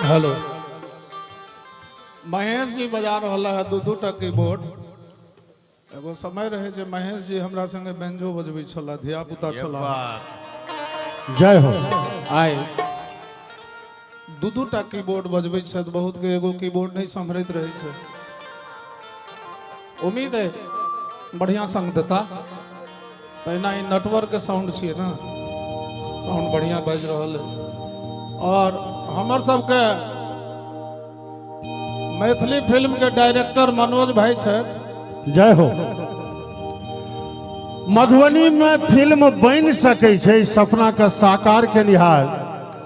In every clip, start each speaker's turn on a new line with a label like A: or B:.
A: Hello Mahesh ji बजा रहा है दू टा कीबोर्ड। एगो समय रहे जे महेश जी हमरा संगे बेंजो बजबै छला, धिया पुता छला।
B: जय हो।
A: आइ दू टा कीबोर्ड बजबै छै, बहुत के एगो कीबोर्ड नहीं संभरैत रहे छै। उम्मीद है बढ़िया संग देता। तहिना ई नेटवर्क के साउंड छिए ना, साउंड बढ़िया बज रहा है। और हमर सबके मैथिली फिल्म के डायरेक्टर मनोज भाई छथि।
B: जय हो। मधुबनी में फिल्म बन सके छै, सपना का साकार के निहार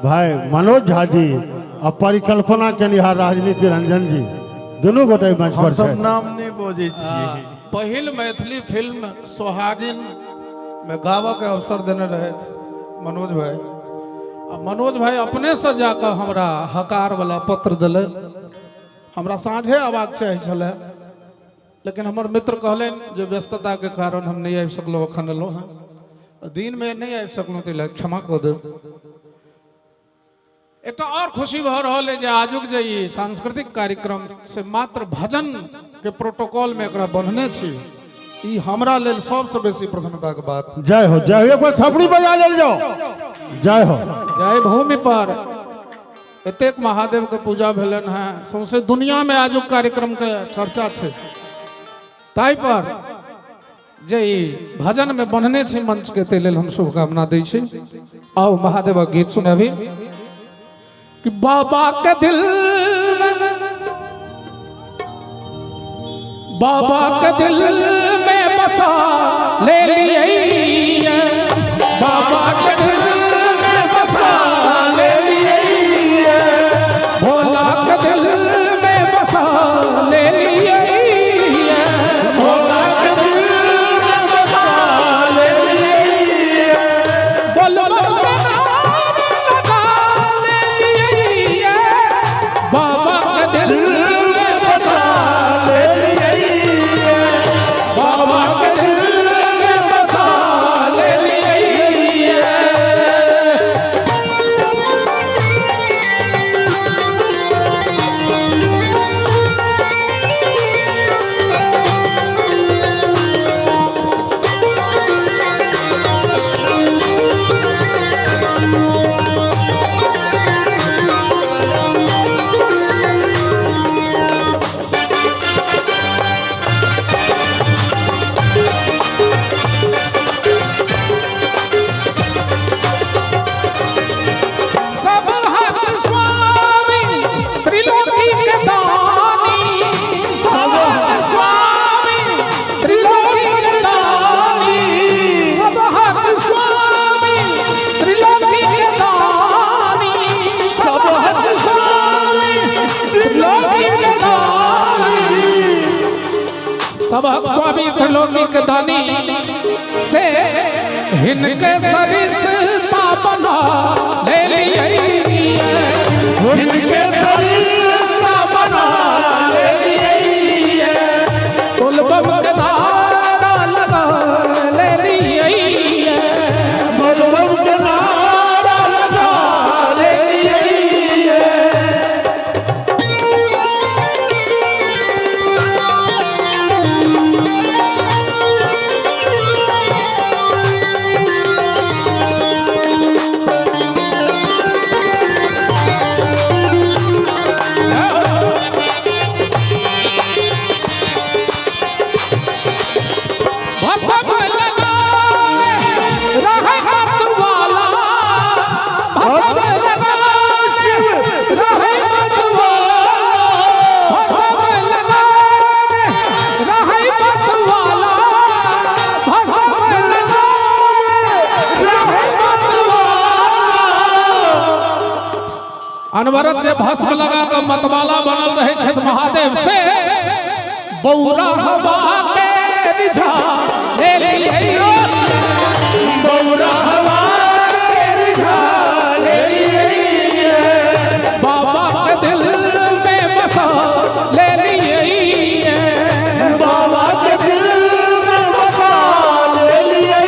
B: भाई मनोज झा जी और परिकल्पना के निहार राजनीति रंजन जी दोनों गोटे मंच पर
C: सब नाम नहीं बोझे छिए।
A: पहिल मैथिली फिल्म सोहागिन में गावा के अवसर देने रहे मनोज भाई। मनोज भाई अपने से जाकर हमरा हकार वाला पत्र दिले। हमरा साँझे आवाज चाहे छले, लेकिन हमर मित्र कहलन जे व्यस्तता के कारण हम नहीं आबि सकलो, अखन एलो हैं दिन में नहीं आबि सकलो, तो क्षमा कर दे। एक और खुशी भ रहा है जे आजुक जे ई सांस्कृतिक कार्यक्रम से मात्र भजन के प्रोटोकॉल में एकरा बंधने छी, ई हमरा लेल सबसे बेसी प्रसन्नता के बात।
B: जय हो। जय हो। एक बार थपड़ी बजा ले जाओ। जय हो।
A: जय भूमि पर एतेक महादेव के पूजा भेलन है, सौंसे दुनिया में आजुक कार्यक्रम के चर्चा छै। ताई पर जे ई भजन में बंधने छी मंच के, ते लेल हम शुभकामना दै छी। आओ महादेव गीत सुनाबी कि बाबा के दिल में बसा ले लिए, बाबा के दिल में बसा ले लिए, भोला के दिल में बसा ले लिए, भोला के दिल में बसा ले लिए, बोलो बोलो लगा ले लिए, बाबा के दिल में बसा ले लिए, बाबा के दिल में बसा ले लिए। सब हक स्वामी त्रिलोकी के दानी, सब हक स्वामी त्रिलोकी के दानी, सब हक स्वामी त्रिलोकी के दानी, सब हक स्वामी त्रिलोकी के दानी, सब हक स्वामी त्रिलोकी के दानी से हिनके सरिश्ता बना ले लिए, हिनके सरिश्ता बना ले लिए, तुलबम के नारा लगा ले लिए, तुलबम के नारा लगा ले लिए। भसम लगाए रहे मत वाला, भसम लगाए शिव रहे मत वाला, भसम लगाए रहे मत वाला, भसम लगाए रहे मत वाला। अनवरत जे भस्म लगा कर मतवाला बनल रहे छथि महादेव से, बौरा हवा के रिझा ले लिए, बौरा हवा के रिझा ले लिए, बाबा के दिल में बसा ले लिए, बाबा के दिल में बसा ले लिए।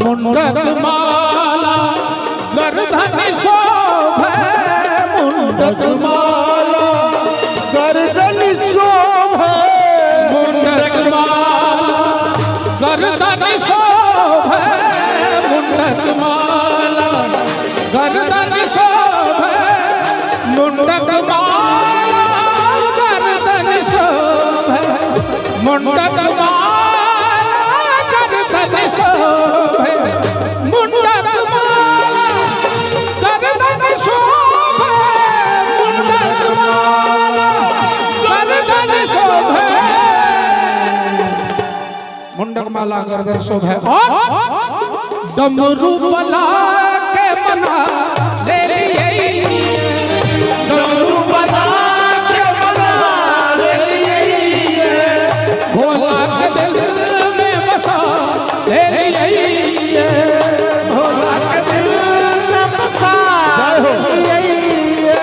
A: मुंडक माला गर्दन शोभे मुंडक
B: माला गर्दन शोभे
A: मुंडक माला गर्दन शोभे मुंडक माला गर्दन शोभे मुंडक माला गर्दन शोभे मुंडक माला गर्दन शोभे मुंडक माला गर्दन शोभे मुंडक माला गर्दन शोभे मुंडक माला गर्दन शोभे और डमरू वाला के मना ले लिए डमरू वाला के मना ले लिए भोला के दिल में बसा ले लिए भोला के दिल में बसा ले लिए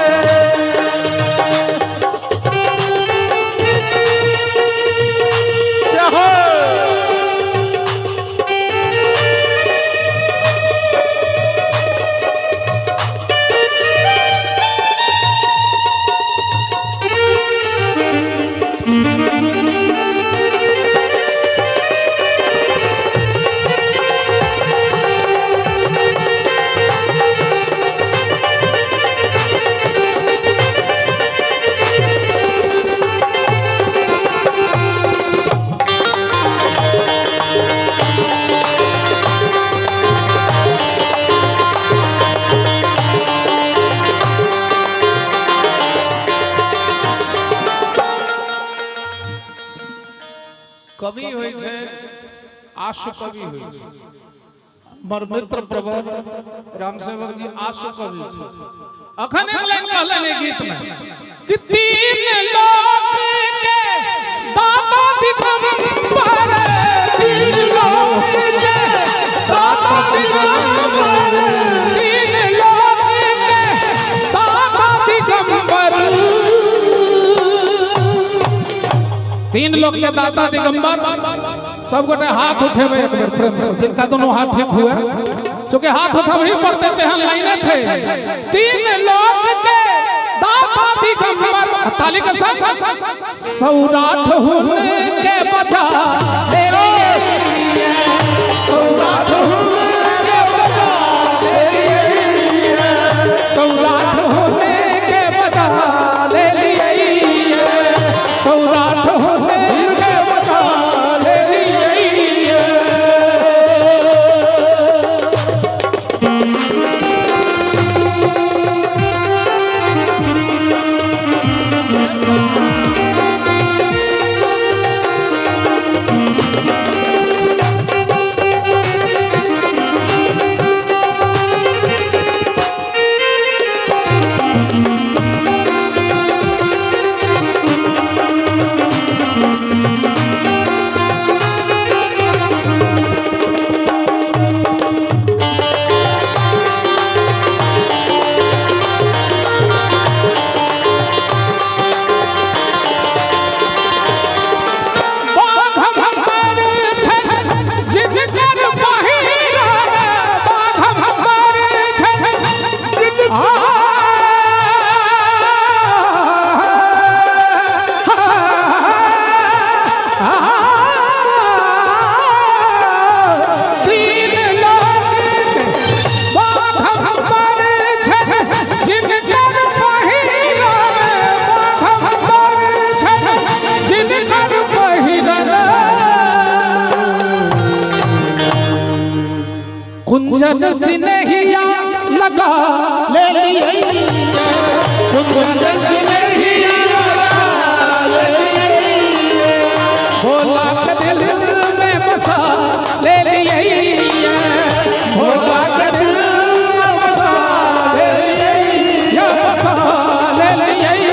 A: कवि होय छै आशु कवि होय छै हमर मित्र प्रवर राम सेवक जी आशु कवि छै अखन एक लाइन कहलन ए गीत में कि तीन लोक के दाता दिगंबर तीन लोक के दाता दिगंबर तीन लोक के दाता दिगंबर तीन लोग के दाता दिगंबर सब गोटे हाथ उठेबे एक बेर प्रेम से जिनका दोनों हाथ ठीक हुए क्योंकि हाथ उठाबही पड़ते तेहन लाइने छै तीन लोग के दाता दिगंबर ताली के साथ सौराठ हुन के बजा ले सौराठ हुन के बजा ले सौराठ हुन के बजा ले सौराठ हुन के बजा ले कुंजन सिनहिया लगा ले लिए कुंजन सिनहिया लगा ले लिए भोला के दिल में बसा ले लिए भोला के दिल में बसा ले लिए बसा ले लिए